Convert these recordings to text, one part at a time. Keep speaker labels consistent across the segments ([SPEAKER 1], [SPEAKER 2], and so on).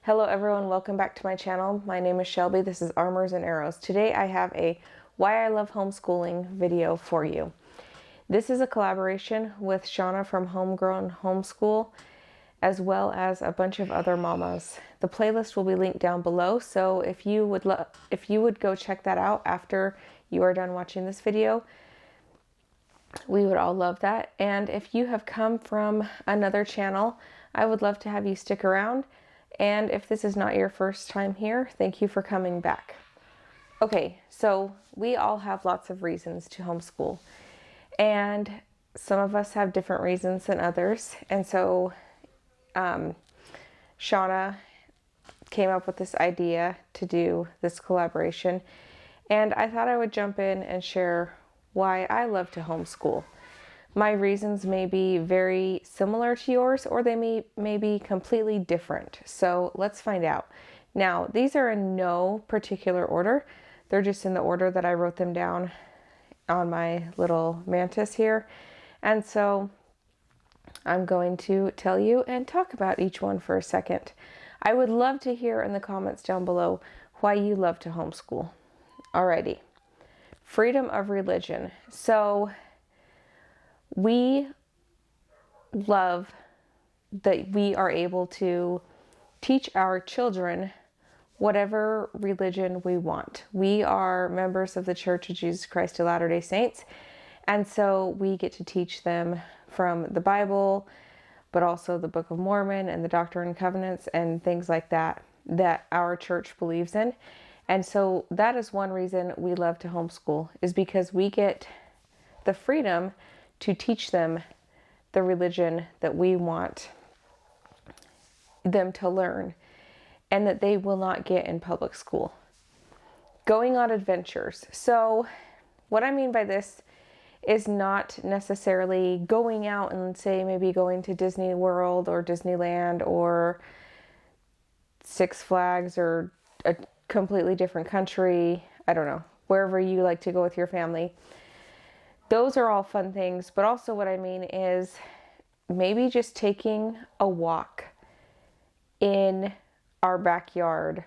[SPEAKER 1] Hello everyone, welcome back to my channel. My name is Shelby. This is Armors and Arrows. Today I have a Why I Love Homeschooling video for you. This is a collaboration with Shauna from Homegrown Homeschool, as well as a bunch of other mamas. The playlist will be linked down below, so if you would go check that out after you are done watching this video, we would all love that. And if you have come from another channel, I would love to have you stick around. And if this is not your first time here, thank you for coming back. Okay, so we all have lots of reasons to homeschool. And some of us have different reasons than others. And so Shauna came up with this idea to do this collaboration. And I thought I would jump in and share why I love to homeschool. My reasons may be very similar to yours, or they may be completely different. So let's find out. Now, these are in no particular order. They're just in the order that I wrote them down on my little mantis here. And so I'm going to tell you and talk about each one for a second. I would love to hear in the comments down below why you love to homeschool. Alrighty. Freedom of religion. So we love that we are able to teach our children whatever religion we want. We are members of the Church of Jesus Christ of Latter-day Saints, and so we get to teach them from the Bible, but also the Book of Mormon and the Doctrine and Covenants and things like that that our church believes in. And so that is one reason we love to homeschool, is because we get the freedom to teach them the religion that we want them to learn and that they will not get in public school. Going on adventures. So what I mean by this is not necessarily going out and say maybe going to Disney World or Disneyland or Six Flags or a completely different country. I don't know, wherever you like to go with your family. Those are all fun things, but also what I mean is maybe just taking a walk in our backyard.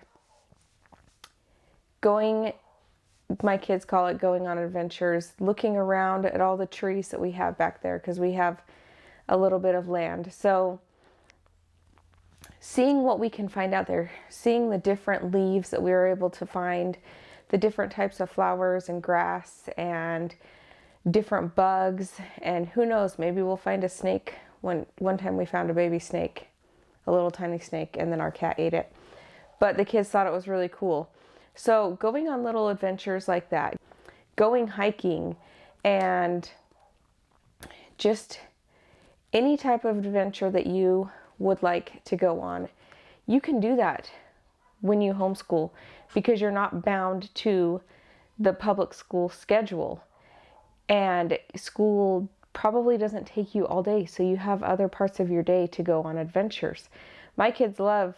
[SPEAKER 1] My kids call it going on adventures, looking around at all the trees that we have back there because we have a little bit of land. So seeing what we can find out there, seeing the different leaves that we were able to find, the different types of flowers and grass and different bugs, and who knows, maybe we'll find a snake. One time we found a baby snake, a little tiny snake, and then our cat ate it. But the kids thought it was really cool. So going on little adventures like that, going hiking, and just any type of adventure that you would like to go on, you can do that when you homeschool because you're not bound to the public school schedule. And school probably doesn't take you all day, so you have other parts of your day to go on adventures. My kids love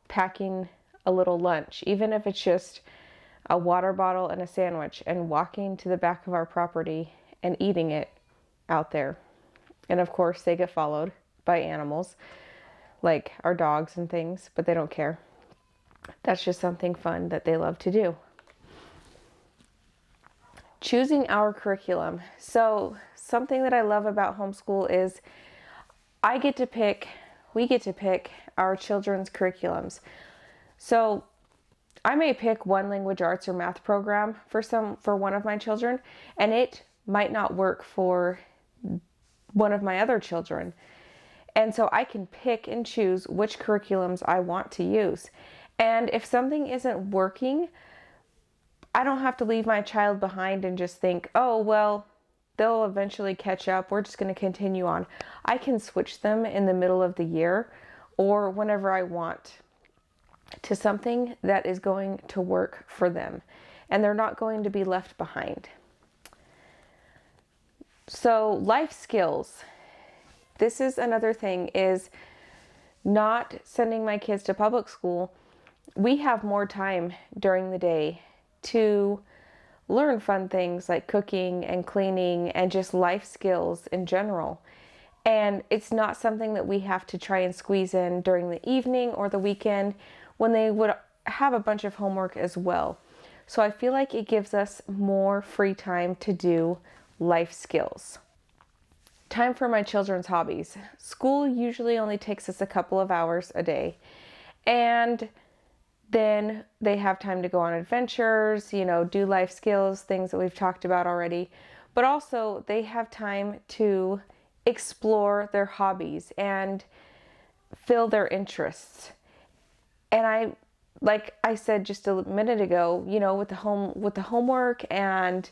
[SPEAKER 1] packing a little lunch, even if it's just a water bottle and a sandwich, and walking to the back of our property and eating it out there. And of course, they get followed by animals, like our dogs and things, but they don't care. That's just something fun that they love to do. Choosing our curriculum. So something that I love about homeschool is we get to pick our children's curriculums. So I may pick one language arts or math program for one of my children, and it might not work for one of my other children. And so I can pick and choose which curriculums I want to use. And if something isn't working, I don't have to leave my child behind and just think, oh, well, they'll eventually catch up. We're just going to continue on. I can switch them in the middle of the year or whenever I want to something that is going to work for them. And they're not going to be left behind. So life skills. This is another thing, is not sending my kids to public school. We have more time during the day to learn fun things like cooking and cleaning and just life skills in general. And it's not something that we have to try and squeeze in during the evening or the weekend when they would have a bunch of homework as well. So I feel like it gives us more free time to do life skills. Time for my children's hobbies. School usually only takes us a couple of hours a day. And then they have time to go on adventures, do life skills, things that we've talked about already. But also they have time to explore their hobbies and fill their interests. And like I said just a minute ago, with the homework and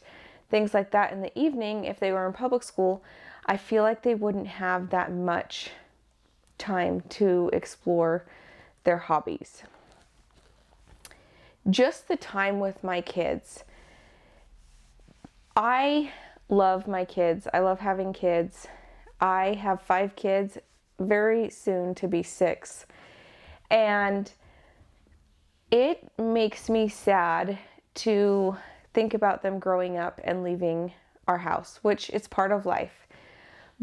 [SPEAKER 1] things like that in the evening, if they were in public school, I feel like they wouldn't have that much time to explore their hobbies. Just the time with my kids. I love my kids. I love having kids. I have 5 kids, very soon to be 6. And it makes me sad to think about them growing up and leaving our house, which is part of life.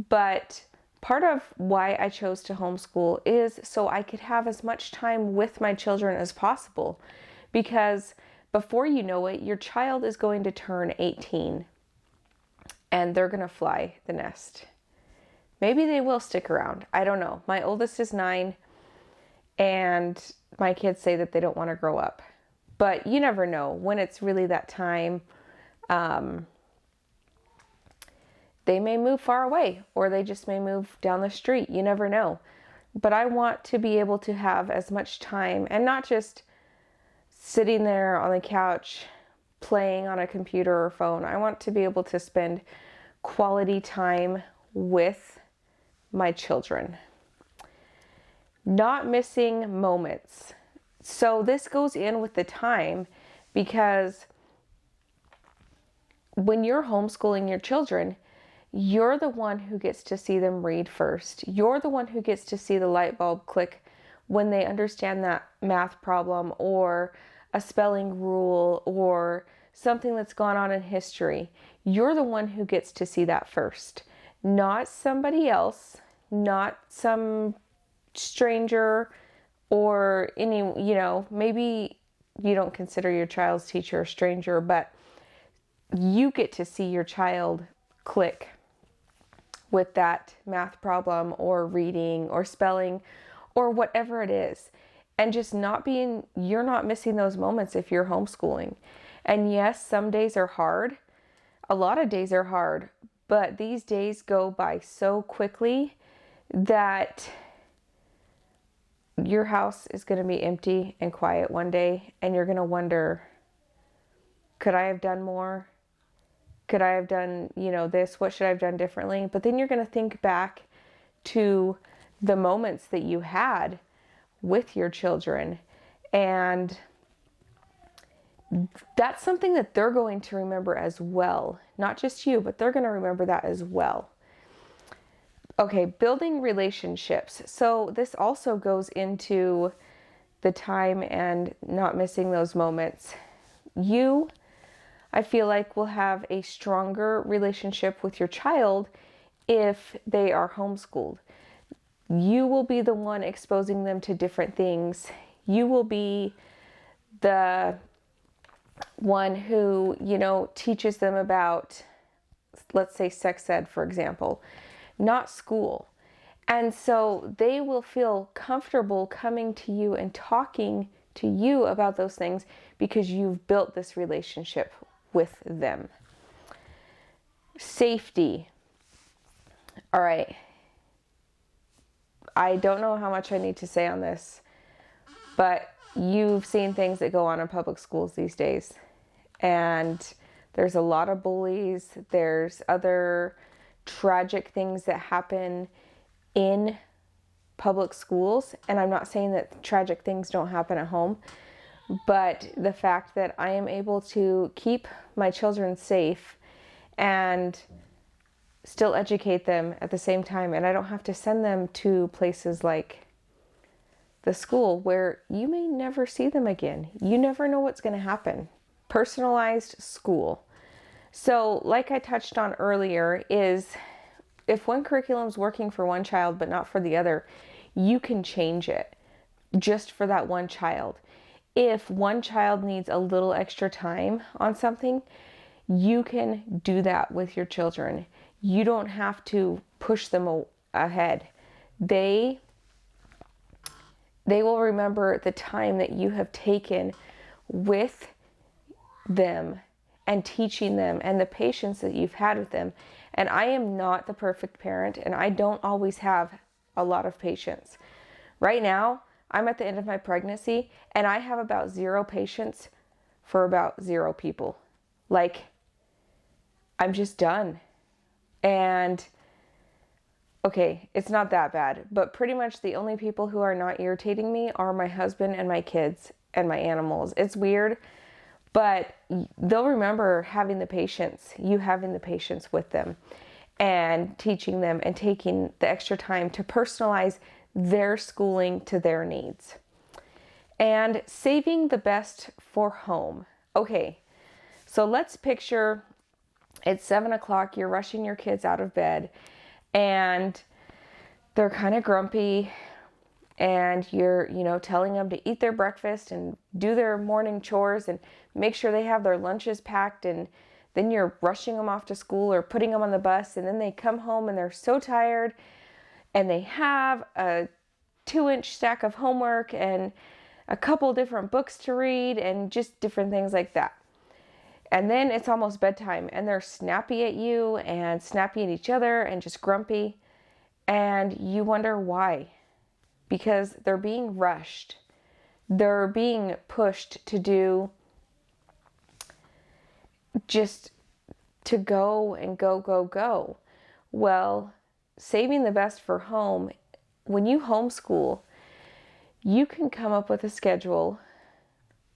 [SPEAKER 1] But part of why I chose to homeschool is so I could have as much time with my children as possible. Because before you know it, your child is going to turn 18 and they're going to fly the nest. Maybe they will stick around. I don't know. My oldest is 9 and my kids say that they don't want to grow up. But you never know when it's really that time. They may move far away or they just may move down the street. You never know. But I want to be able to have as much time and not just sitting there on the couch playing on a computer or phone. I want to be able to spend quality time with my children. Not missing moments. So this goes in with the time because when you're homeschooling your children, you're the one who gets to see them read first. You're the one who gets to see the light bulb click when they understand that math problem or a spelling rule or something that's gone on in history. You're the one who gets to see that first, not somebody else, not some stranger or any, maybe you don't consider your child's teacher a stranger, but you get to see your child click with that math problem or reading or spelling or whatever it is. And just you're not missing those moments if you're homeschooling. And yes, some days are hard. A lot of days are hard, but these days go by so quickly that your house is going to be empty and quiet one day and you're going to wonder, could I have done more? Could I have done, this? What should I have done differently? But then you're going to think back to the moments that you had with your children. And that's something that they're going to remember as well. Not just you, but they're going to remember that as well. Okay, building relationships. So this also goes into the time and not missing those moments. I feel like, will have a stronger relationship with your child if they are homeschooled. You will be the one exposing them to different things. You will be the one who, teaches them about, let's say, sex ed, for example, not school. And so they will feel comfortable coming to you and talking to you about those things because you've built this relationship with them. Safety. All right. I don't know how much I need to say on this, but you've seen things that go on in public schools these days. And there's a lot of bullies. There's other tragic things that happen in public schools. And I'm not saying that tragic things don't happen at home, but the fact that I am able to keep my children safe and still educate them at the same time, and I don't have to send them to places like the school where you may never see them again. You never know what's going to happen. Personalized school. So like I touched on earlier, is if one curriculum's working for one child but not for the other, you can change it just for that one child. If one child needs a little extra time on something, you can do that with your children. You don't have to push them ahead. They will remember the time that you have taken with them and teaching them and the patience that you've had with them. And I am not the perfect parent, and I don't always have a lot of patience. Right now, I'm at the end of my pregnancy, and I have about 0 patience for about 0 people. Like, I'm just done. And okay, it's not that bad, but pretty much the only people who are not irritating me are my husband and my kids and my animals. It's weird, but they'll remember having the patience, you having the patience with them and teaching them and taking the extra time to personalize their schooling to their needs. And saving the best for home. Okay, so let's picture it's 7 o'clock, you're rushing your kids out of bed, and they're kind of grumpy, and you're, telling them to eat their breakfast and do their morning chores and make sure they have their lunches packed, and then you're rushing them off to school or putting them on the bus, and then they come home and they're so tired, and they have a 2-inch stack of homework and a couple different books to read and just different things like that. And then it's almost bedtime, and they're snappy at you and snappy at each other and just grumpy. And you wonder why. Because they're being rushed. They're being pushed to do just to go and go, go, go. Well, saving the best for home, when you homeschool, you can come up with a schedule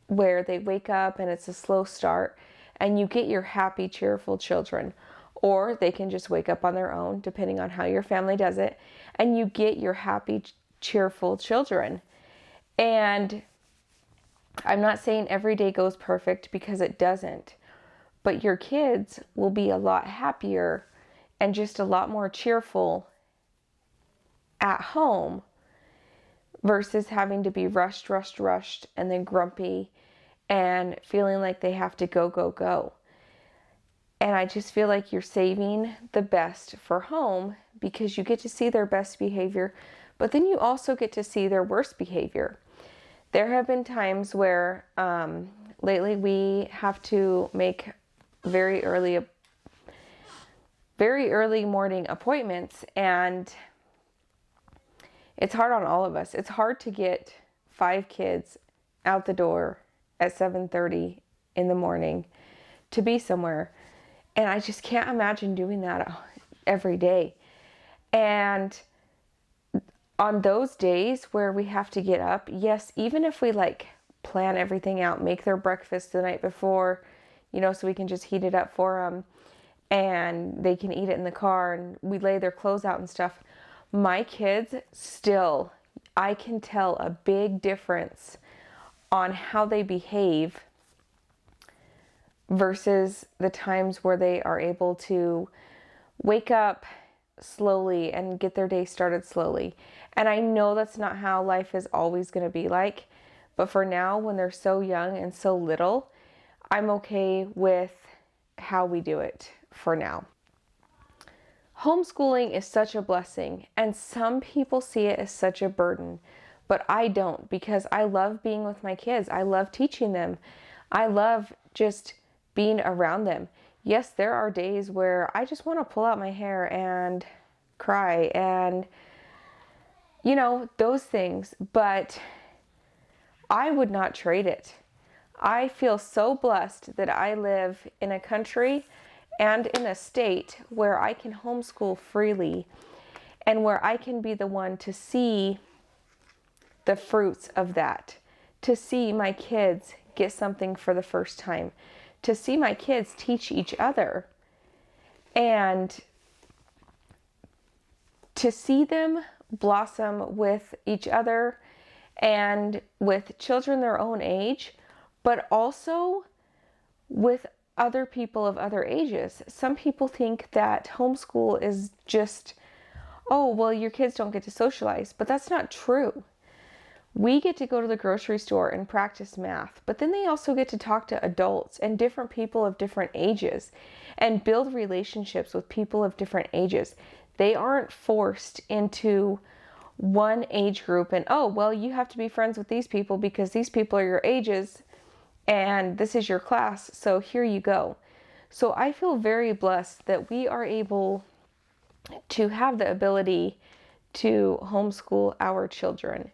[SPEAKER 1] where they wake up and it's a slow start, and you get your happy, cheerful children. Or they can just wake up on their own, depending on how your family does it, and you get your happy, cheerful children. And I'm not saying every day goes perfect, because it doesn't, but your kids will be a lot happier and just a lot more cheerful at home versus having to be rushed, and then grumpy and feeling like they have to go, go, go. And I just feel like you're saving the best for home, because you get to see their best behavior, but then you also get to see their worst behavior. There have been times where lately we have to make very early morning appointments, and it's hard on all of us. It's hard to get 5 kids out the door at 7:30 in the morning to be somewhere. And I just can't imagine doing that every day. And on those days where we have to get up, yes, even if we plan everything out, make their breakfast the night before, so we can just heat it up for them and they can eat it in the car, and we lay their clothes out and stuff. My kids still, I can tell a big difference on how they behave versus the times where they are able to wake up slowly and get their day started slowly. And I know that's not how life is always going to be like, but for now, when they're so young and so little, I'm okay with how we do it for now. Homeschooling is such a blessing, and some people see it as such a burden, but I don't, because I love being with my kids. I love teaching them. I love just being around them. Yes, there are days where I just want to pull out my hair and cry and, those things, but I would not trade it. I feel so blessed that I live in a country and in a state where I can homeschool freely, and where I can be the one to see the fruits of that, to see my kids get something for the first time, to see my kids teach each other, and to see them blossom with each other and with children their own age, but also with other people of other ages. Some people think that homeschool is just, oh, well, your kids don't get to socialize, but that's not true. We get to go to the grocery store and practice math, but then they also get to talk to adults and different people of different ages and build relationships with people of different ages. They aren't forced into one age group and, oh, well, you have to be friends with these people because these people are your ages and this is your class, so here you go. So I feel very blessed that we are able to have the ability to homeschool our children.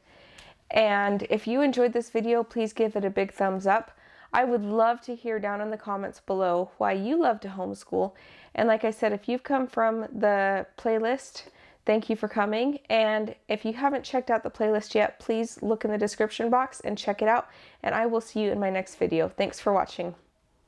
[SPEAKER 1] And if you enjoyed this video, please give it a big thumbs up. I would love to hear down in the comments below why you love to homeschool. And like I said, if you've come from the playlist, thank you for coming. And if you haven't checked out the playlist yet, please look in the description box and check it out. And I will see you in my next video. Thanks for watching.